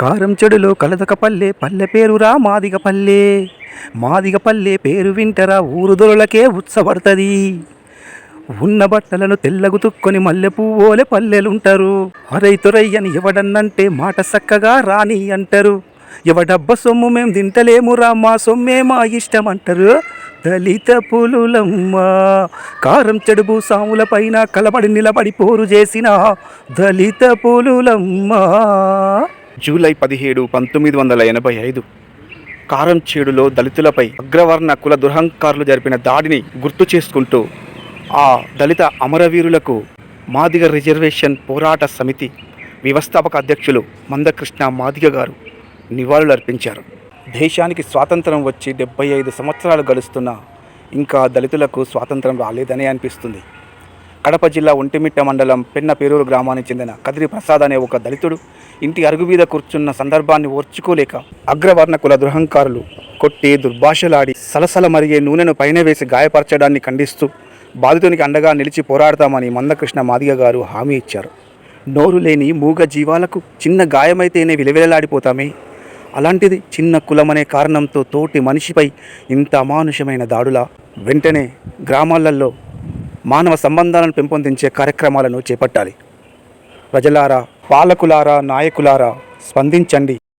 కారం చెడులో కలదకపల్లె పల్లె పేరురా మాదిగపల్లె. మాదిగపల్లె పేరు వింటరా ఊరు దొరలకే ఉత్సపడుతుంది. ఉన్న బట్టలను తెల్లగుతుక్కొని మల్లె పువ్వోలే పల్లెలుంటారు. అరైతొరయ్యని ఎవడన్నంటే మాట సక్కగా రాని అంటారు. ఎవడబ్బ సొమ్ము మేం తింటలేమురా మా సొమ్మే మా ఇష్టం అంటారు. దళిత పులులమ్మ కారం చెడుబు సాముల పైన కలబడి నిలబడి పోరు చేసిన దళిత పులులమ్మ. జూలై 17, 1985 కారంచేడులో దళితులపై అగ్రవర్ణ కుల దురహంకారులు జరిపిన దాడిని గుర్తు చేసుకుంటూ ఆ దళిత అమరవీరులకు మాదిగ రిజర్వేషన్ పోరాట సమితి వ్యవస్థాపక అధ్యక్షులు మందకృష్ణ మాదిగ గారు నివాళులర్పించారు. దేశానికి స్వాతంత్రం వచ్చి 75 సంవత్సరాలు గడుస్తున్నా ఇంకా దళితులకు స్వాతంత్రం రాలేదనే అనిపిస్తుంది. కడప జిల్లా ఒంటిమిట్ట మండలం పెన్నపేరూరు గ్రామానికి చెందిన కదిరి ప్రసాద్ అనే ఒక దళితుడు ఇంటి అరుగు మీద కూర్చున్న సందర్భాన్ని ఓర్చుకోలేక అగ్రవర్ణ కుల దురహంకారులు కొట్టి దుర్భాషలాడి సలసల మరిగే నూనెను పైన వేసి గాయపరచడాన్ని ఖండిస్తూ బాధితునికి అండగా నిలిచి పోరాడతామని మందకృష్ణ మాదిగ గారు హామీ ఇచ్చారు. నోరు లేని మూగ జీవాలకు చిన్న గాయమైతేనే విలవిలలాడిపోతామే, అలాంటిది చిన్న కులమనే కారణంతో తోటి మనిషిపై ఇంత అమానుషమైన దాడుల. వెంటనే గ్రామాలలో మానవ సంబంధాలను పెంపొందించే కార్యక్రమాలను చేపట్టాలి. ప్రజలారా, పాలకులారా, నాయకులారా స్పందించండి.